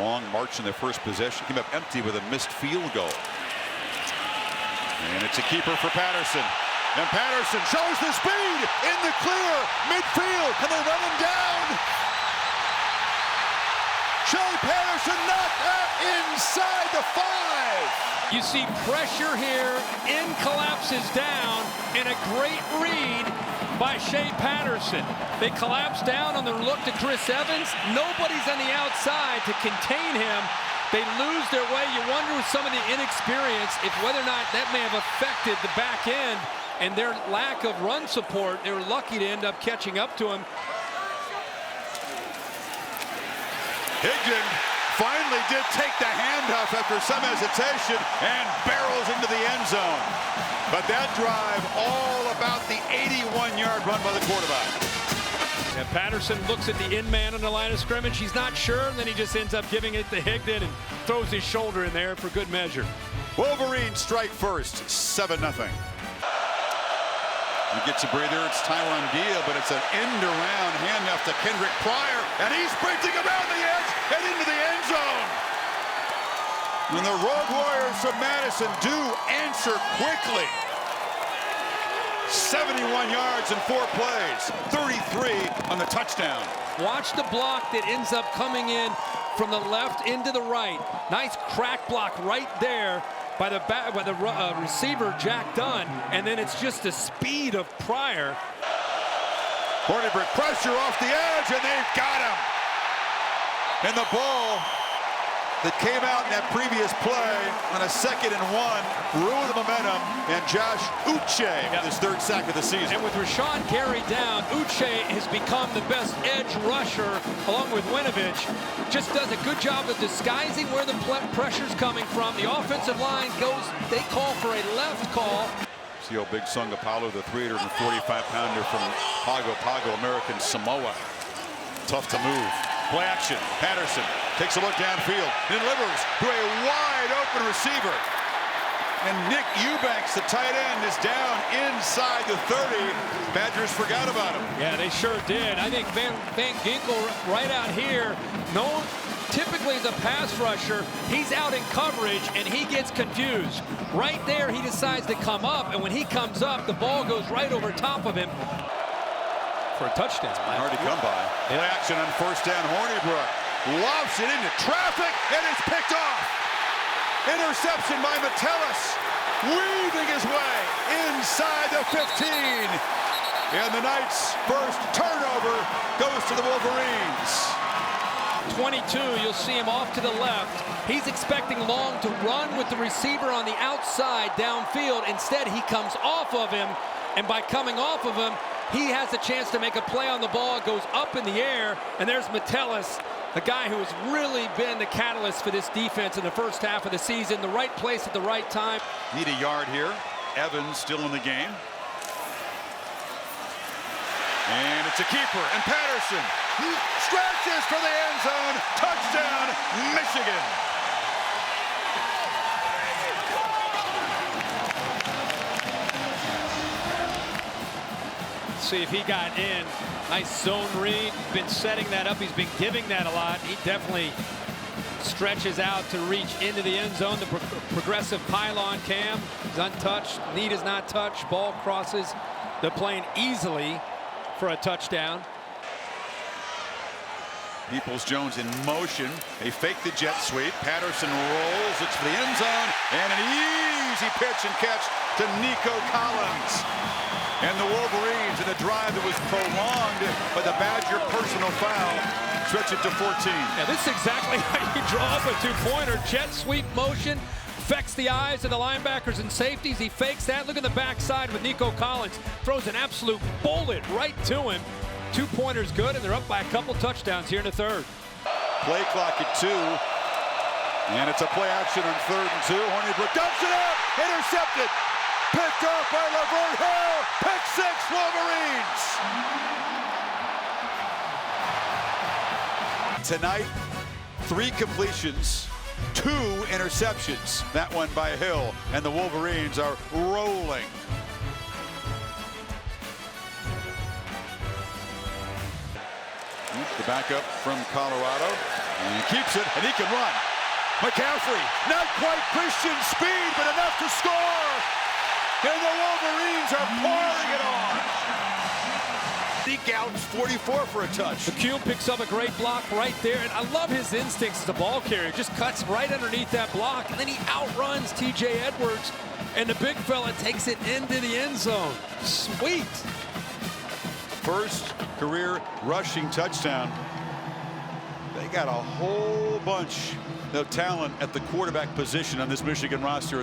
Long march in their first possession. Came up empty with a missed field goal. And it's a keeper for Patterson. And Patterson shows the speed in the clear. Midfield. Can they run him down? Shea Patterson knocked out inside the 5. You see pressure here. In collapses down. And a great read by Shea Patterson. They collapse down on the look to Chris Evans. Nobody's on the outside to contain him. They lose their way. You wonder with some of the inexperience if whether or not that may have affected the back end and their lack of run support. They were lucky to end up catching up to him. Higdon finally did take the handoff after some hesitation and barrels into the end zone. But that drive all about the 81-yard run by the quarterback. And Patterson looks at the in man on the line of scrimmage. He's not sure, and then he just ends up giving it to Higdon and throws his shoulder in there for good measure. Wolverine strike first, 7-0. He gets a breather. It's Tyron Deal, but it's an end-around handoff to Kendrick Pryor, and he's sprinting around the edge and into the end zone. And the Road Warriors from Madison do answer quickly. 71 yards in 4 plays, 33 on the touchdown. Watch the block that ends up coming in from the left into the right. Nice crack block right there by the receiver Jack Dunn, and then it's just the speed of Pryor. Hornibrook pressure off the edge, and they've got him. And the ball that came out in that previous play on a 2nd and 1 ruined the momentum, and Josh Uche with his 3rd sack of the season. And with Rashawn Gary down, Uche has become the best edge rusher along with Winovich. Just does a good job of disguising where the pressure's coming from. The offensive line goes, they call for a left call. See how big Sung Apollo, the 345-pounder from Pago Pago, American Samoa. Tough to move. Play action. Patterson takes a look downfield, delivers to a wide open receiver. And Nick Eubanks, the tight end, is down inside the 30. Badgers forgot about him. Yeah, they sure did. I think Van Ginkel right out here, known typically as a pass rusher, he's out in coverage and he gets confused. Right there, he decides to come up, and when he comes up, the ball goes right over top of him for a touchdown. Hard to come by. Play action on 1st down. Hornibrook lofts it into traffic, and it's picked off. Interception by Metellus, weaving his way inside the 15. And the Knights' first turnover goes to the Wolverines. 22, you'll see him off to the left. He's expecting Long to run with the receiver on the outside downfield. Instead, he comes off of him, and by coming off of him, he has a chance to make a play on the ball. It goes up in the air, and there's Metellus, a guy who has really been the catalyst for this defense in the first half of the season. The right place at the right time. Need a yard here. Evans still in the game. And it's a keeper, and Patterson stretches for the end zone. Touchdown, Michigan. See if he got in. Nice zone read. Been setting that up. He's been giving that a lot. He definitely stretches out to reach into the end zone. The progressive pylon cam is untouched. Knee is not touched. Ball crosses the plane easily for a touchdown. Peoples-Jones in motion. They fake the jet sweep. Patterson rolls. It's for the end zone. And an easy pitch and catch to Nico Collins. And the Wolverines, in a drive that was prolonged by the Badger personal foul, stretch it to 14. Yeah, this is exactly how you draw up a 2-pointer. Jet sweep motion, affects the eyes of the linebackers and safeties. He fakes that. Look at the backside with Nico Collins. Throws an absolute bullet right to him. 2-pointers good, and they're up by a couple touchdowns here in the 3rd. Play clock at 2. And it's a play action on 3rd and 2. Hornibrook dumps it up. Intercepted. Picked off by Laverne Hill. Pick 6, Wolverines. Tonight, 3 completions, 2 interceptions. That one by Hill, and the Wolverines are rolling. The backup from Colorado. And he keeps it, and he can run. McCaffrey, not quite Christian speed, but enough to score. And the Wolverines are pouring it on. Deke out 44 for a touch. McCune picks up a great block right there, and I love his instincts as a ball carrier. Just cuts right underneath that block, and then he outruns T.J. Edwards, and the big fella takes it into the end zone. Sweet. First career rushing touchdown. They got a whole bunch of talent at the quarterback position on this Michigan roster.